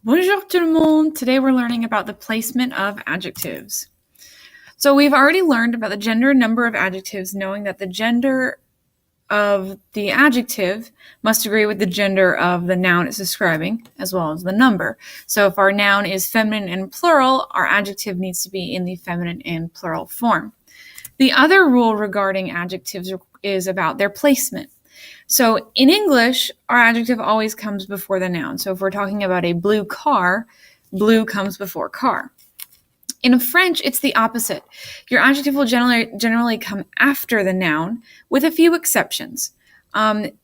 Bonjour tout le monde! Today we're learning about the placement of adjectives. So we've already learned about the gender and number of adjectives, knowing that the gender of the adjective must agree with the gender of the noun it's describing, as well as the number. So if our noun is feminine and plural, our adjective needs to be in the feminine and plural form. The other rule regarding adjectives is about their placement. So in English, our adjective always comes before the noun. So if we're talking about a blue car, blue comes before car. In French, it's the opposite. Your adjective will generally come after the noun, with a few exceptions.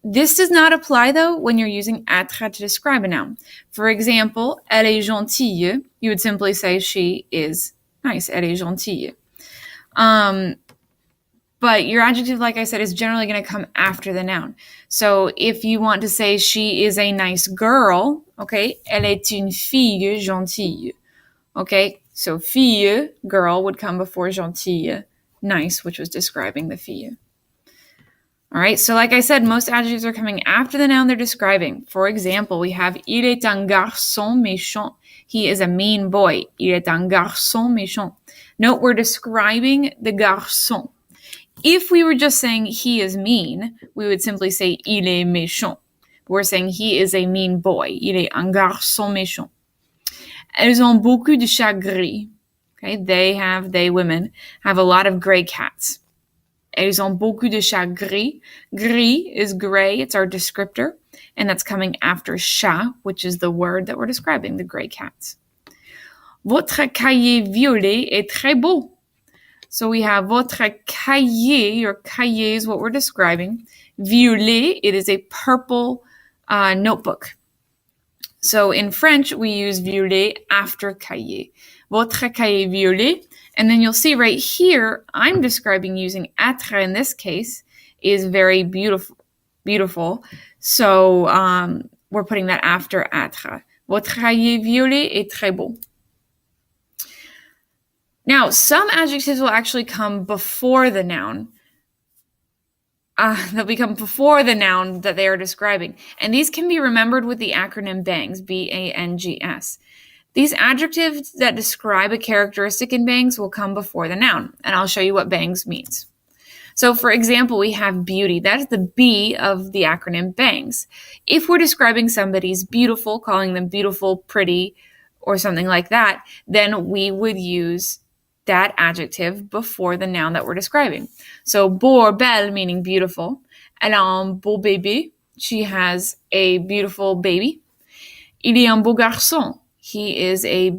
This does not apply, though, when you're using être to describe a noun. For example, elle est gentille. You would simply say she is nice. Elle est gentille. But your adjective, like I said, is generally going to come after the noun. So if you want to say she is a nice girl, okay, elle est une fille gentille. Okay, so fille, girl, would come before gentille, nice, which was describing the fille. All right, so like I said, most adjectives are coming after the noun they're describing. For example, we have il est un garçon méchant. He is a mean boy. Il est un garçon méchant. Note, we're describing the garçon. If we were just saying he is mean, we would simply say il est méchant. We're saying he is a mean boy. Il est un garçon méchant. Elles ont beaucoup de chats gris. Okay, they women, have a lot of gray cats. Elles ont beaucoup de chats gris. Gris is gray. It's our descriptor. And that's coming after chat, which is the word that we're describing, the gray cats. Votre cahier violet est très beau. So we have votre cahier, your cahier is what we're describing. Violet, it is a purple notebook. So in French, we use violet after cahier. Votre cahier violet. And then you'll see right here, I'm describing using être in this case is very beautiful. So we're putting that after être. Votre cahier violet est très beau. Now, some adjectives will actually come before the noun. They'll become before the noun that they are describing. And these can be remembered with the acronym BANGS, B-A-N-G-S. These adjectives that describe a characteristic in BANGS will come before the noun. And I'll show you what BANGS means. So, for example, we have beauty. That is the B of the acronym BANGS. If we're describing somebody's beautiful, calling them beautiful, pretty, or something like that, then we would use that adjective before the noun that we're describing. So beau or belle meaning beautiful. Elle a un beau bébé. She has a beautiful baby. Il est un beau garçon. He is a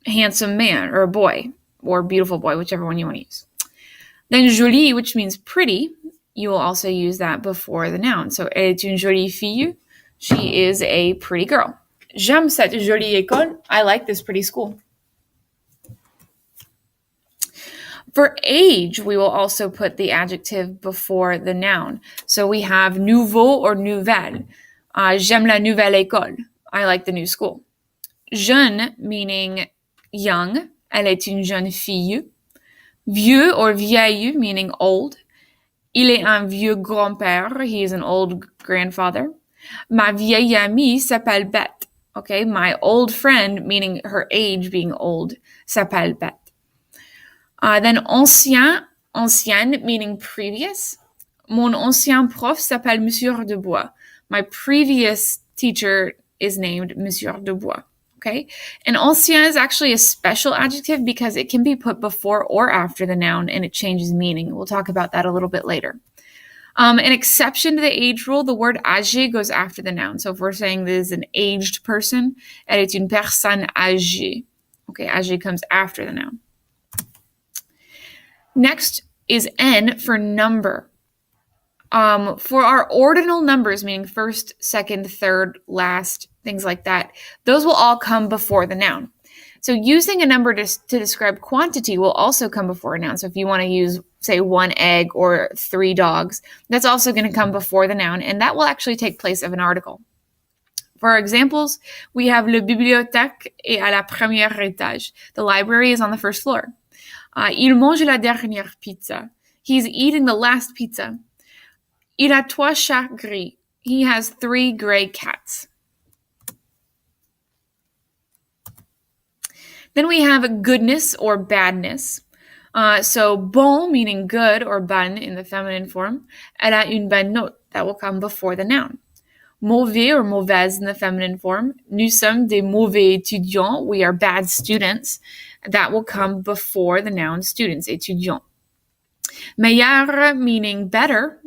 handsome man or a boy or beautiful boy, whichever one you want to use. Then jolie, which means pretty, you will also use that before the noun. So elle est une jolie fille. She is a pretty girl. J'aime cette jolie école. I like this pretty school. For age, we will also put the adjective before the noun. So we have nouveau or nouvelle. J'aime la nouvelle école. I like the new school. Jeune, meaning young. Elle est une jeune fille. Vieux or vieille, meaning old. Il est un vieux grand-père. He is an old grandfather. Ma vieille amie s'appelle Bette. Okay, my old friend, meaning her age being old, s'appelle Bette. Then ancien, ancienne, meaning previous. Mon ancien prof s'appelle Monsieur Dubois. My previous teacher is named Monsieur Dubois. Okay? And ancien is actually a special adjective because it can be put before or after the noun and it changes meaning. We'll talk about that a little bit later. An exception to the age rule, the word âgé goes after the noun. So if we're saying this is an aged person, elle est une personne âgée. Okay, âgé comes after the noun. Next is N for number. For our ordinal numbers, meaning first, second, third, last, things like that, those will all come before the noun. So using a number to describe quantity will also come before a noun. So if you want to use, say, 1 egg or 3 dogs, that's also going to come before the noun, and that will actually take place of an article. For our examples, we have le bibliothèque est à la première étage. The library is on the first floor. Il mange la dernière pizza. He's eating the last pizza. Il a 3 chats gris. He has 3 gray cats. Then we have goodness or badness. So bon meaning good or bonne in the feminine form. Elle a une bonne note. That will come before the noun. Mauvais or mauvaise in the feminine form. Nous sommes des mauvais étudiants. We are bad students. That will come before the noun students, étudiants. Meilleur meaning better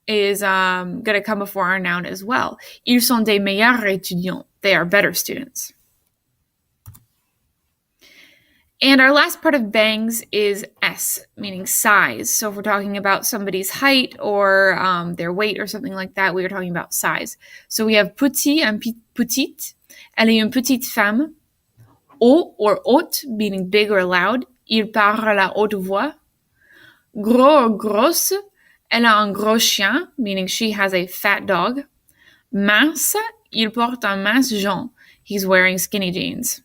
is going to come before our noun as well. Ils sont des meilleurs étudiants. They are better students. And our last part of bangs is S, meaning size. So if we're talking about somebody's height or their weight or something like that, we are talking about size. So we have petit and petite. Elle est une petite femme. Haut or haute, meaning big or loud. Il parle à haute voix. Gros or grosse. Elle a un gros chien, meaning she has a fat dog. Mince. Il porte un mince jean. He's wearing skinny jeans.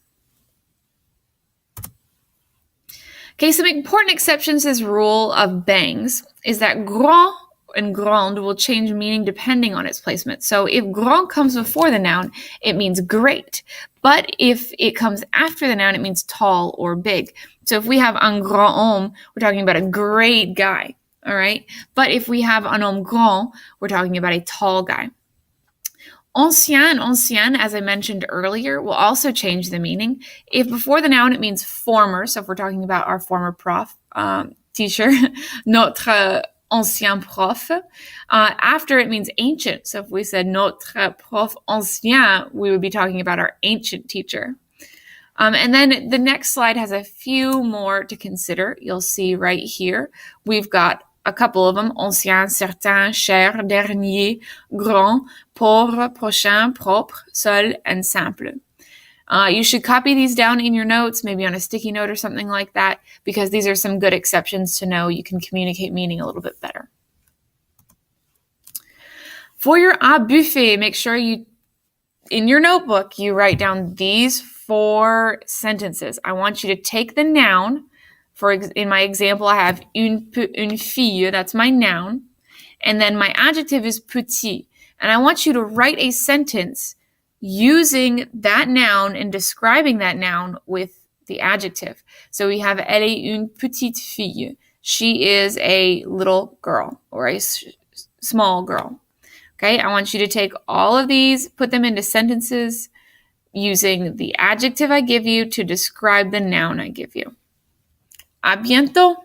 Okay, some important exceptions to this rule of bangs is that grand and grande will change meaning depending on its placement. So if grand comes before the noun, it means great. But if it comes after the noun, it means tall or big. So if we have un grand homme, we're talking about a great guy, all right? But if we have un homme grand, we're talking about a tall guy. Ancien and ancienne, as I mentioned earlier, will also change the meaning. If before the noun, it means former. So if we're talking about our former prof, teacher, notre ancien prof. After, it means ancient. So if we said notre prof ancien, we would be talking about our ancient teacher. And then the next slide has a few more to consider. You'll see right here, we've got a couple of them, ancien, certain, cher, dernier, grand, pauvre, prochain, propre, seul, and simple. You should copy these down in your notes, maybe on a sticky note or something like that, because these are some good exceptions to know. You can communicate meaning a little bit better. For your à buffet, make sure in your notebook, you write down these 4 sentences. I want you to take the noun. In my example, I have une fille, that's my noun. And then my adjective is petit. And I want you to write a sentence using that noun and describing that noun with the adjective. So we have elle est une petite fille. She is a little girl or a small girl. Okay, I want you to take all of these, put them into sentences using the adjective I give you to describe the noun I give you. À bientôt!